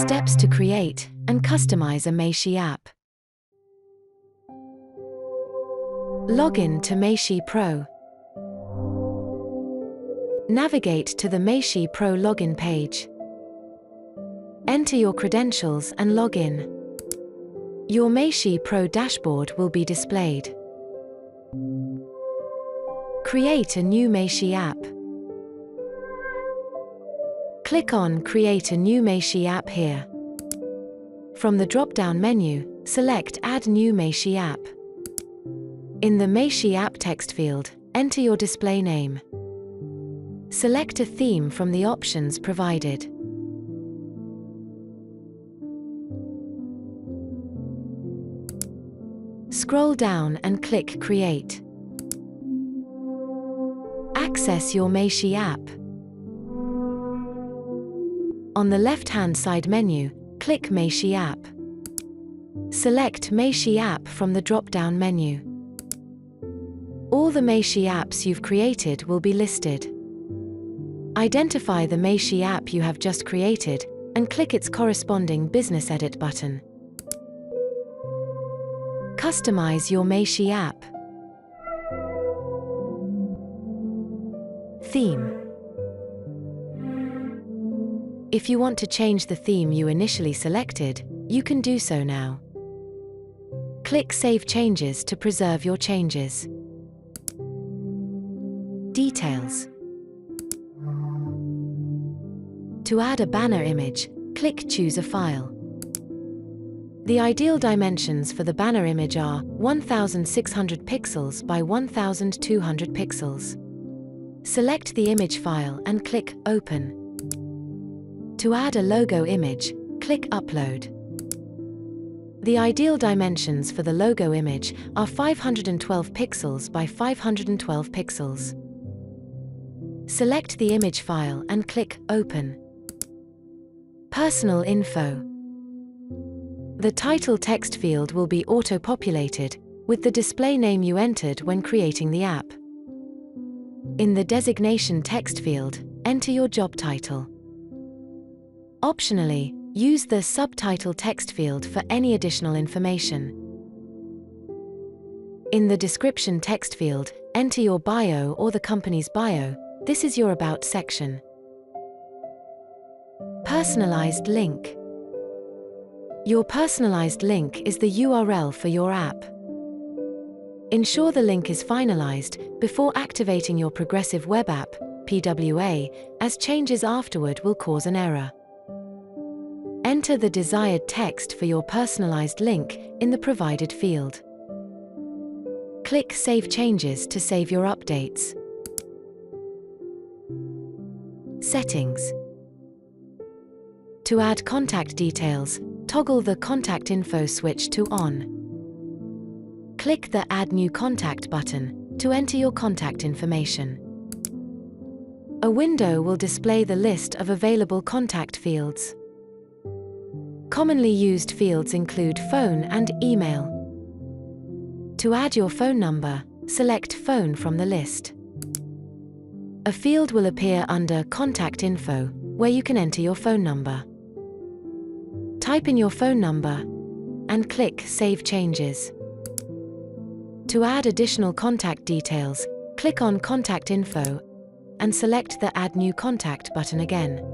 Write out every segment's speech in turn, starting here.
Steps to create and customize a Meishi app. Login to Meishi Pro. Navigate to the Meishi Pro login page. Enter your credentials and log in. Your Meishi Pro dashboard will be displayed. Create a new Meishi app. Click on Create a new Meishi app here. From the drop-down menu, select Add new Meishi app. In the Meishi app text field, enter your display name. Select a theme from the options provided. Scroll down and click Create. Access your Meishi app. On the left-hand side menu, click Meishi app. Select Meishi app from the drop-down menu. All the Meishi apps you've created will be listed. Identify the Meishi app you have just created and click its corresponding Business Edit button. Customize your Meishi app. Theme. If you want to change the theme you initially selected, you can do so now. Click Save Changes to preserve your changes. Details. To add a banner image, click Choose a file. The ideal dimensions for the banner image are 1600 pixels by 1200 pixels. Select the image file and click Open. To add a logo image, click Upload. The ideal dimensions for the logo image are 512 pixels by 512 pixels. Select the image file and click Open. Personal info. The title text field will be auto-populated with the display name you entered when creating the app. In the designation text field, enter your job title. Optionally, use the subtitle text field for any additional information. In the description text field, enter your bio or the company's bio. This is your About section. Personalized link. Your personalized link is the URL for your app. Ensure the link is finalized before activating your progressive web app, PWA, as changes afterward will cause an error. Enter the desired text for your personalized link in the provided field. Click Save Changes to save your updates. Settings. To add contact details, toggle the Contact Info switch to On. Click the Add New Contact button to enter your contact information. A window will display the list of available contact fields. Commonly used fields include phone and email. To add your phone number, select Phone from the list. A field will appear under Contact Info, where you can enter your phone number. Type in your phone number and click Save Changes. To add additional contact details, click on Contact Info and select the Add New Contact button again.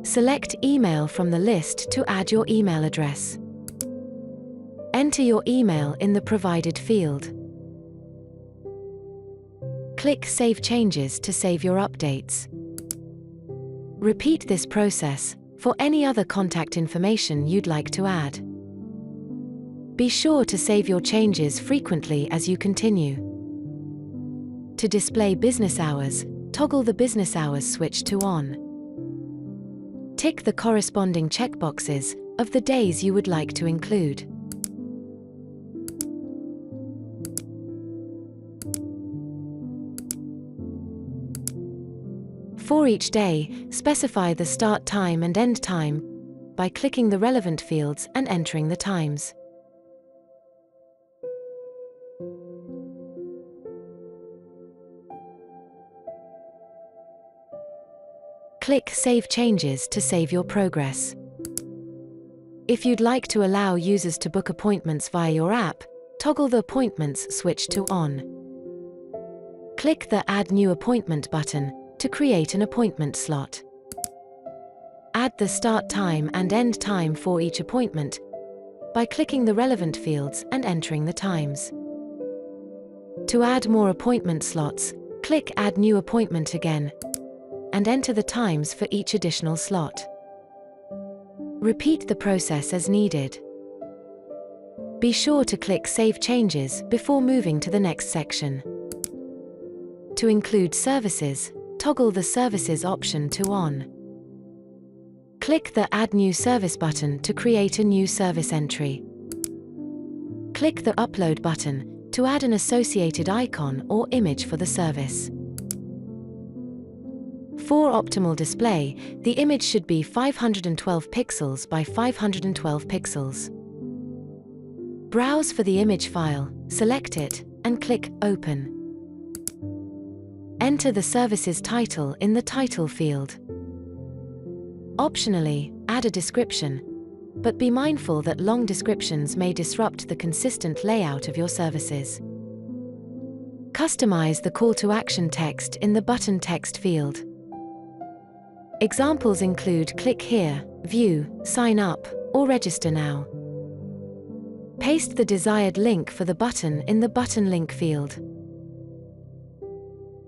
Select Email from the list to add your email address. Enter your email in the provided field. Click Save Changes to save your updates. Repeat this process for any other contact information you'd like to add. Be sure to save your changes frequently as you continue. To display business hours, toggle the business hours switch to On. Tick the corresponding checkboxes of the days you would like to include. For each day, specify the start time and end time by clicking the relevant fields and entering the times. Click Save Changes to save your progress. If you'd like to allow users to book appointments via your app, toggle the Appointments switch to On. Click the Add New Appointment button to create an appointment slot. Add the start time and end time for each appointment by clicking the relevant fields and entering the times. To add more appointment slots, click Add New Appointment again and enter the times for each additional slot. Repeat the process as needed. Be sure to click Save Changes before moving to the next section. To include services, toggle the Services option to On. Click the Add New Service button to create a new service entry. Click the Upload button to add an associated icon or image for the service. For optimal display, the image should be 512 pixels by 512 pixels. Browse for the image file, select it, and click Open. Enter the service's title in the Title field. Optionally, add a description, but be mindful that long descriptions may disrupt the consistent layout of your services. Customize the call to action text in the button text field. Examples include click here, view, sign up, or register now. Paste the desired link for the button in the button link field.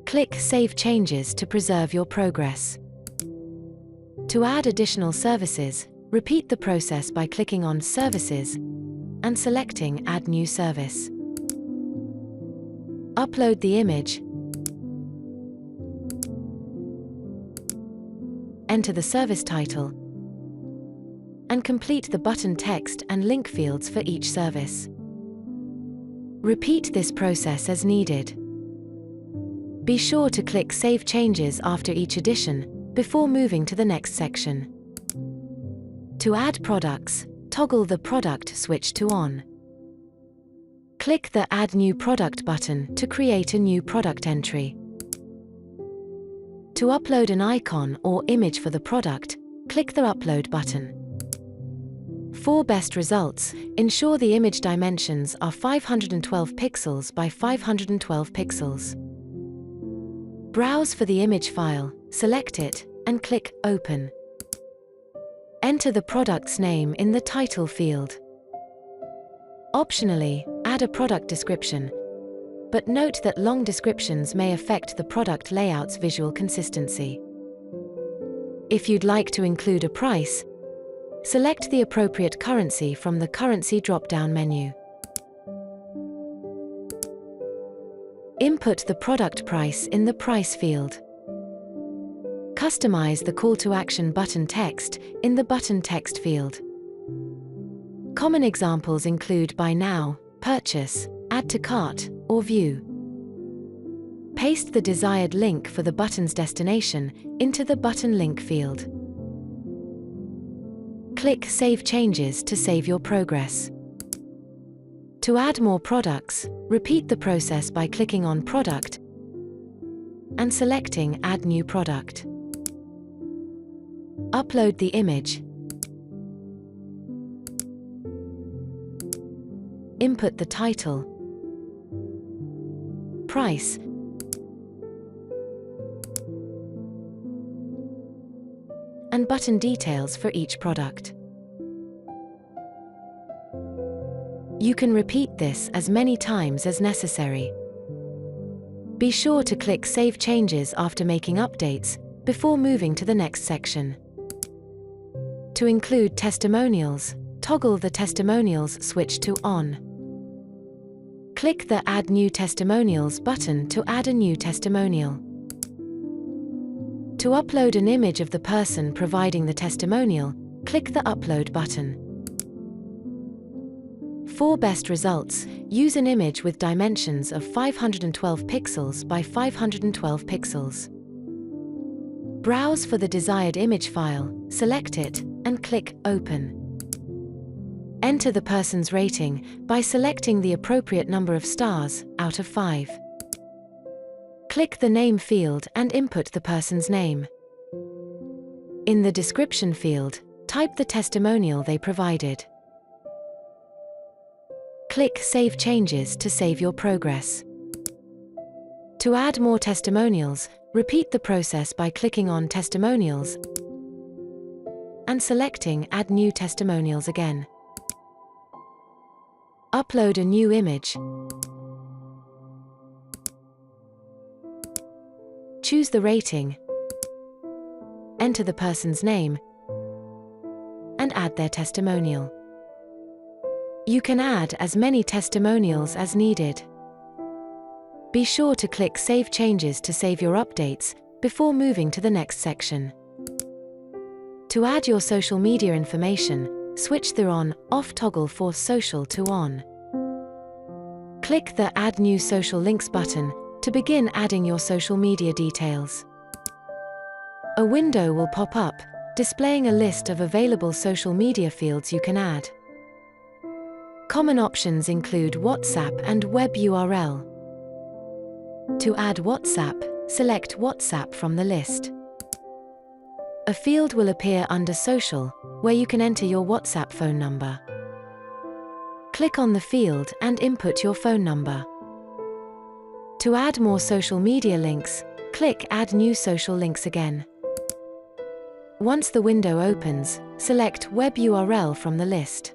Click Save Changes to preserve your progress. To add additional services, repeat the process by clicking on Services and selecting Add New Service. Upload the image. Enter the service title and complete the button text and link fields for each service. Repeat this process as needed. Be sure to click Save Changes after each addition before moving to the next section. To add products, toggle the Product switch to On. Click the Add New Product button to create a new product entry. To upload an icon or image for the product, click the Upload button. For best results, ensure the image dimensions are 512 pixels by 512 pixels. Browse for the image file, select it, and click Open. Enter the product's name in the Title field. Optionally, add a product description, but note that long descriptions may affect the product layout's visual consistency. If you'd like to include a price, select the appropriate currency from the Currency drop-down menu. Input the product price in the Price field. Customize the call to action button text in the Button text field. Common examples include Buy Now, Purchase, Add to Cart, or View. Paste the desired link for the button's destination into the Button link field. Click Save Changes to save your progress. To add more products, repeat the process by clicking on Product and selecting Add New Product. Upload the image. Input the title, price, and button details for each product. You can repeat this as many times as necessary. Be sure to click Save Changes after making updates before moving to the next section. To include testimonials, toggle the Testimonials switch to On. Click the Add New Testimonials button to add a new testimonial. To upload an image of the person providing the testimonial, click the Upload button. For best results, use an image with dimensions of 512 pixels by 512 pixels. Browse for the desired image file, select it, and click Open. Enter the person's rating by selecting the appropriate number of stars out of 5. Click the Name field and input the person's name. In the Description field, type the testimonial they provided. Click Save Changes to save your progress. To add more testimonials, repeat the process by clicking on Testimonials and selecting Add New Testimonials again. Upload a new image. Choose the rating, enter the person's name, and add their testimonial. You can add as many testimonials as needed. Be sure to click Save Changes to save your updates before moving to the next section. To add your social media information, switch the on/off toggle for social to on. Click the Add New Social Links button to begin adding your social media details. A window will pop up, displaying a list of available social media fields you can add. Common options include WhatsApp and web URL. To add WhatsApp, select WhatsApp from the list. A field will appear under Social, where you can enter your WhatsApp phone number. Click on the field and input your phone number. To add more social media links, click Add New Social Links again. Once the window opens, select Web URL from the list.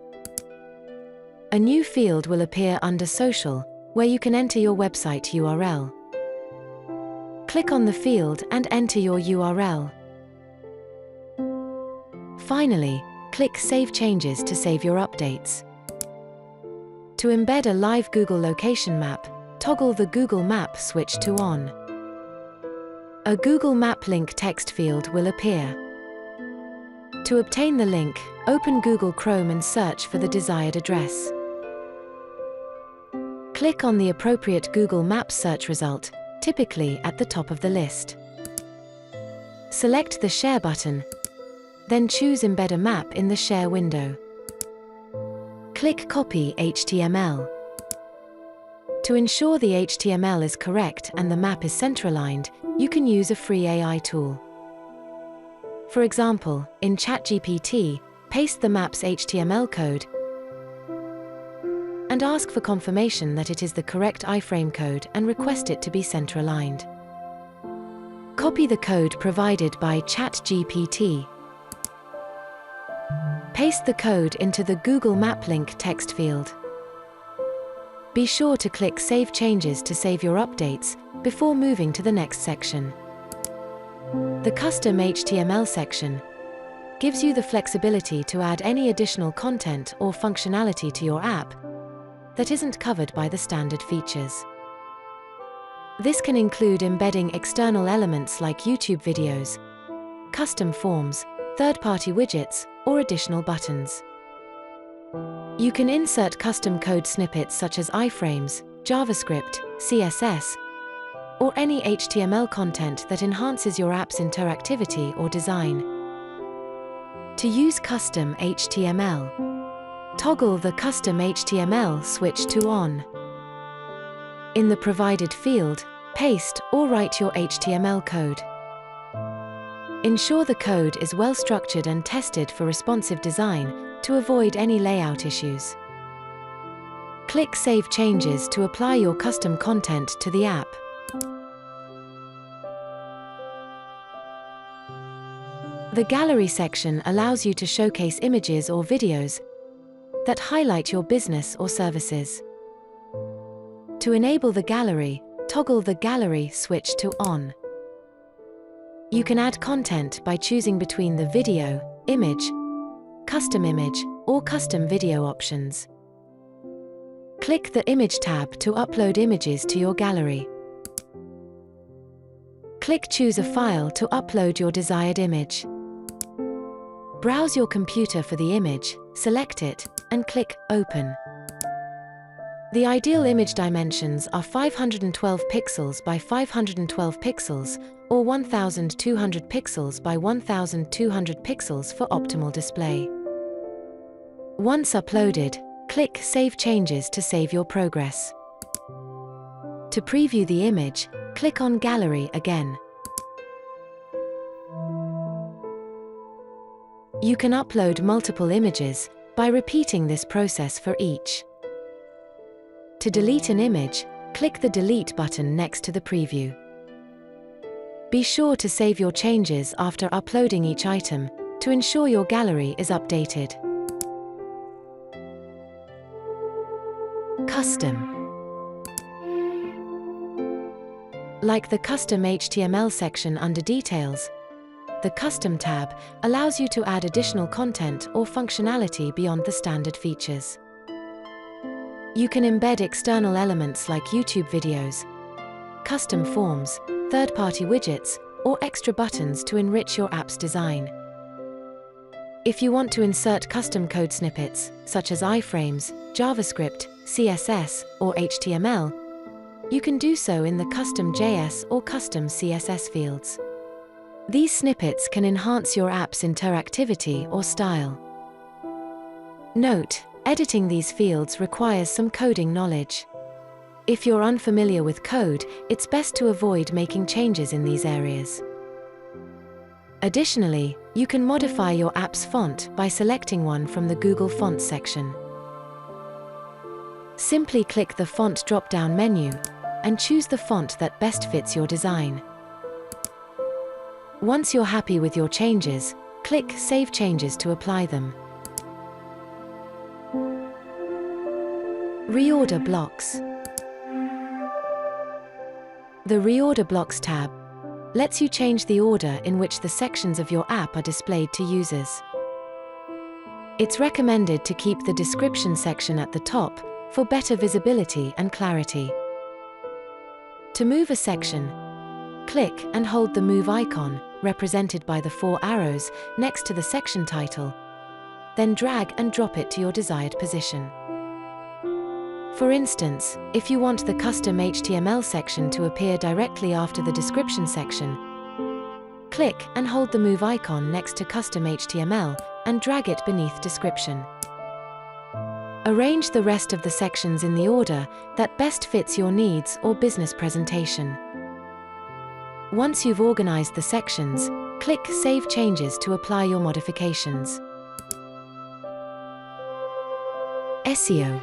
A new field will appear under Social, where you can enter your website URL. Click on the field and enter your URL. Finally, click Save Changes to save your updates. To embed a live Google location map, toggle the Google Map switch to on. A Google Map link text field will appear. To obtain the link, open Google Chrome and search for the desired address. Click on the appropriate Google Maps search result, typically at the top of the list. Select the Share button, then choose Embed a Map in the Share window. Click Copy HTML. To ensure the HTML is correct and the map is center-aligned, you can use a free AI tool. For example, in ChatGPT, paste the map's HTML code and ask for confirmation that it is the correct iframe code and request it to be center-aligned. Copy the code provided by ChatGPT. Paste the code into the Google Map link text field. Be sure to click Save Changes to save your updates before moving to the next section. The Custom HTML section gives you the flexibility to add any additional content or functionality to your app that isn't covered by the standard features. This can include embedding external elements like YouTube videos, custom forms, third-party widgets, or additional buttons. You can insert custom code snippets such as iframes, JavaScript, CSS, or any HTML content that enhances your app's interactivity or design. To use custom HTML, toggle the Custom HTML switch to on. In the provided field, paste or write your HTML code. Ensure the code is well structured and tested for responsive design to avoid any layout issues. Click Save Changes to apply your custom content to the app. The Gallery section allows you to showcase images or videos that highlight your business or services. To enable the gallery, toggle the Gallery switch to on. You can add content by choosing between the Video, Image, Custom Image, or Custom Video options. Click the Image tab to upload images to your gallery. Click Choose a file to upload your desired image. Browse your computer for the image, select it, and click Open. The ideal image dimensions are 512 pixels by 512 pixels, or 1200 pixels by 1200 pixels for optimal display. Once uploaded, click Save Changes to save your progress. To preview the image, click on Gallery again. You can upload multiple images by repeating this process for each. To delete an image, click the Delete button next to the preview. Be sure to save your changes after uploading each item to ensure your gallery is updated. Custom. Like the Custom HTML section under Details, the Custom tab allows you to add additional content or functionality beyond the standard features. You can embed external elements like YouTube videos, custom forms, third-party widgets, or extra buttons to enrich your app's design. If you want to insert custom code snippets, such as iframes, JavaScript, CSS, or HTML, you can do so in the Custom JS or Custom CSS fields. These snippets can enhance your app's interactivity or style. Note: editing these fields requires some coding knowledge. If you're unfamiliar with code, it's best to avoid making changes in these areas. Additionally, you can modify your app's font by selecting one from the Google Fonts section. Simply click the Font drop-down menu and choose the font that best fits your design. Once you're happy with your changes, click Save Changes to apply them. Reorder blocks. The Reorder Blocks tab lets you change the order in which the sections of your app are displayed to users. It's recommended to keep the description section at the top for better visibility and clarity. To move a section, click and hold the Move icon, represented by the 4 arrows, next to the section title. Then drag and drop it to your desired position. For instance, if you want the custom HTML section to appear directly after the description section, click and hold the Move icon next to Custom HTML and drag it beneath Description. Arrange the rest of the sections in the order that best fits your needs or business presentation. Once you've organized the sections, click Save Changes to apply your modifications. SEO.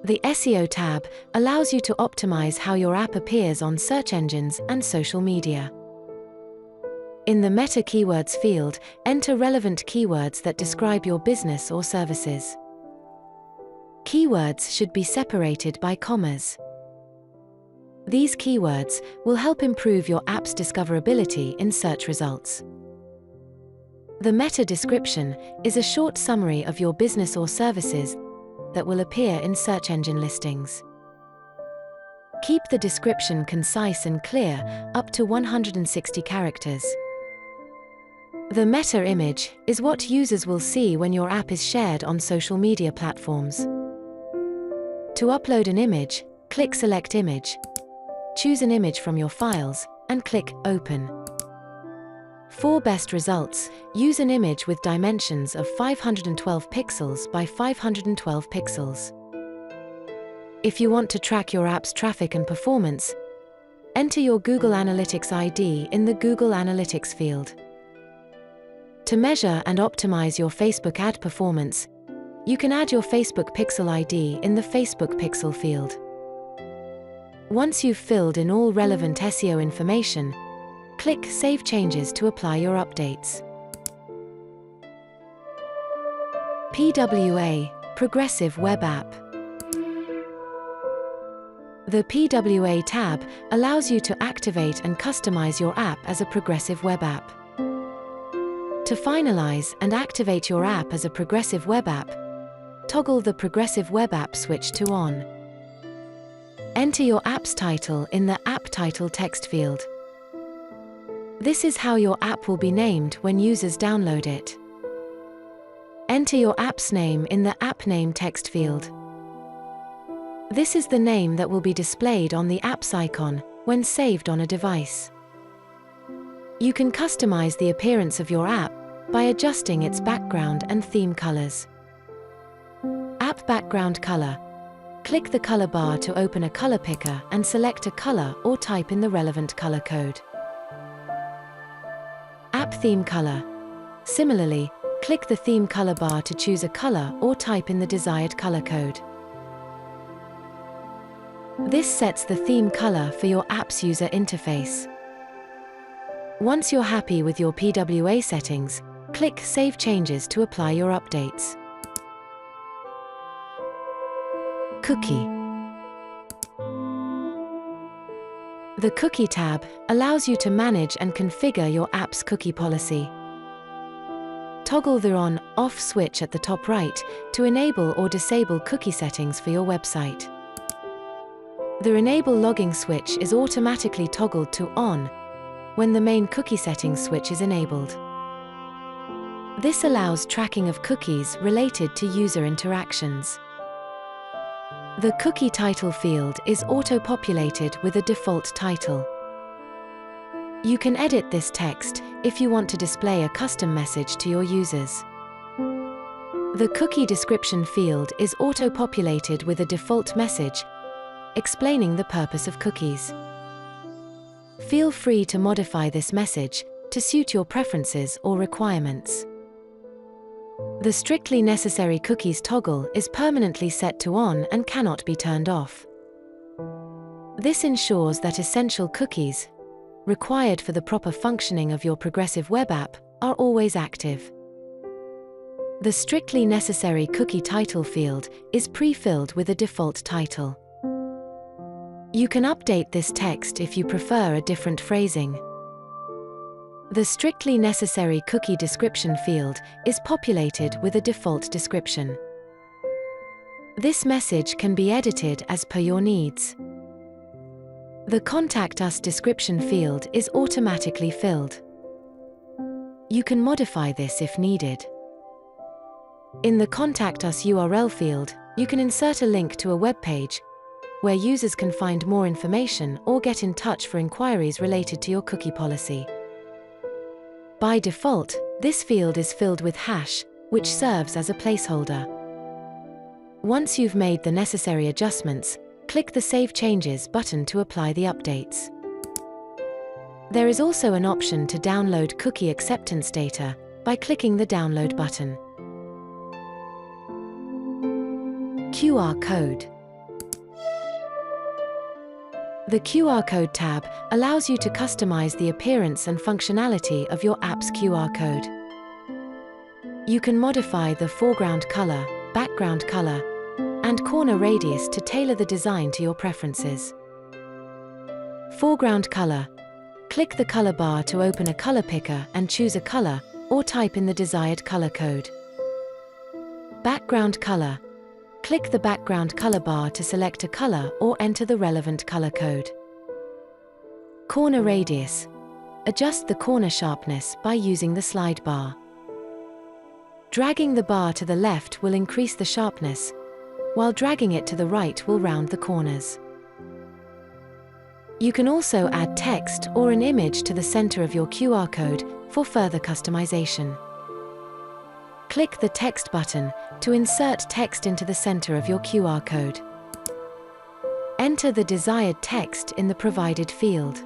The SEO tab allows you to optimize how your app appears on search engines and social media. In the Meta Keywords field, enter relevant keywords that describe your business or services. Keywords should be separated by commas. These keywords will help improve your app's discoverability in search results. The meta description is a short summary of your business or services that will appear in search engine listings. Keep the description concise and clear, up to 160 characters. The meta image is what users will see when your app is shared on social media platforms. To upload an image, click Select Image. Choose an image from your files and click Open. For best results, use an image with dimensions of 512 pixels by 512 pixels. If you want to track your app's traffic and performance, enter your Google Analytics ID in the Google Analytics field. To measure and optimize your Facebook ad performance, you can add your Facebook Pixel ID in the Facebook Pixel field. Once you've filled in all relevant SEO information, click Save Changes to apply your updates. PWA, Progressive Web App. The PWA tab allows you to activate and customize your app as a progressive web app. To finalize and activate your app as a progressive web app, toggle the Progressive Web App switch to On. Enter your app's title in the App Title text field. This is how your app will be named when users download it. Enter your app's name in the App Name text field. This is the name that will be displayed on the app's icon when saved on a device. You can customize the appearance of your app by adjusting its background and theme colors. App Background Color. Click the color bar to open a color picker and select a color or type in the relevant color code. App theme color. Similarly, click the theme color bar to choose a color or type in the desired color code. This sets the theme color for your app's user interface. Once you're happy with your PWA settings, click Save Changes to apply your updates. Cookie. The Cookie tab allows you to manage and configure your app's cookie policy. Toggle the on/off switch at the top right to enable or disable cookie settings for your website. The Enable Logging switch is automatically toggled to on when the main cookie settings switch is enabled. This allows tracking of cookies related to user interactions. The cookie title field is auto-populated with a default title. You can edit this text if you want to display a custom message to your users. The cookie description field is auto-populated with a default message explaining the purpose of cookies. Feel free to modify this message to suit your preferences or requirements. The Strictly Necessary Cookies toggle is permanently set to on and cannot be turned off. This ensures that essential cookies, required for the proper functioning of your progressive web app, are always active. The Strictly Necessary Cookie title field is pre-filled with a default title. You can update this text if you prefer a different phrasing. The Strictly Necessary Cookie description field is populated with a default description. This message can be edited as per your needs. The Contact Us description field is automatically filled. You can modify this if needed. In the Contact Us URL field, you can insert a link to a web page where users can find more information or get in touch for inquiries related to your cookie policy. By default, this field is filled with hash, which serves as a placeholder. Once you've made the necessary adjustments, click the Save Changes button to apply the updates. There is also an option to download cookie acceptance data by clicking the Download button. QR code. The QR code tab allows you to customize the appearance and functionality of your app's QR code. You can modify the foreground color, background color, and corner radius to tailor the design to your preferences. Foreground color. Click the color bar to open a color picker and choose a color, or type in the desired color code. Background color. Click the background color bar to select a color or enter the relevant color code. Corner radius. Adjust the corner sharpness by using the slide bar. Dragging the bar to the left will increase the sharpness, while dragging it to the right will round the corners. You can also add text or an image to the center of your QR code for further customization. Click the Text button to insert text into the center of your QR code. Enter the desired text in the provided field.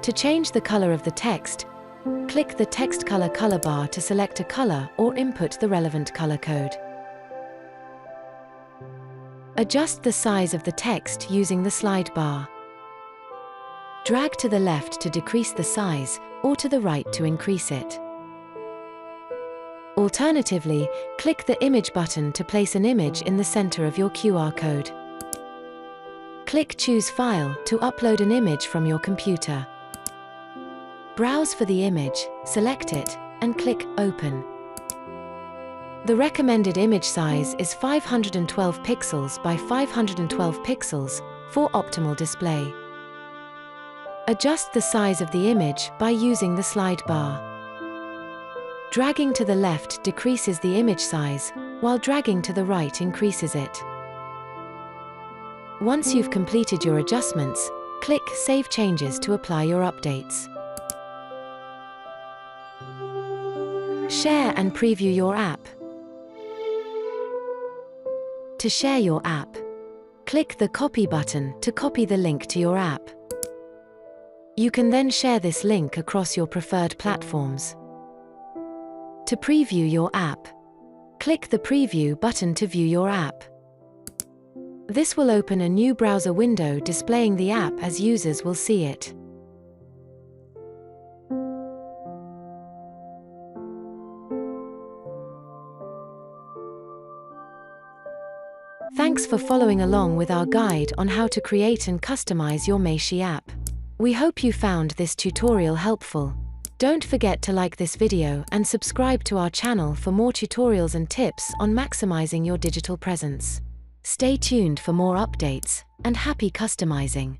To change the color of the text, click the Text Color color bar to select a color or input the relevant color code. Adjust the size of the text using the slide bar. Drag to the left to decrease the size, or to the right to increase it. Alternatively, click the Image button to place an image in the center of your QR code. Click Choose File to upload an image from your computer. Browse for the image, select it, and click Open. The recommended image size is 512 pixels by 512 pixels for optimal display. Adjust the size of the image by using the slide bar. Dragging to the left decreases the image size, while dragging to the right increases it. Once you've completed your adjustments, click Save Changes to apply your updates. Share and preview your app. To share your app, click the Copy button to copy the link to your app. You can then share this link across your preferred platforms. To preview your app, click the Preview button to view your app. This will open a new browser window displaying the app as users will see it. Thanks for following along with our guide on how to create and customize your Meishi app. We hope you found this tutorial helpful. Don't forget to like this video and subscribe to our channel for more tutorials and tips on maximizing your digital presence. Stay tuned for more updates, and happy customizing!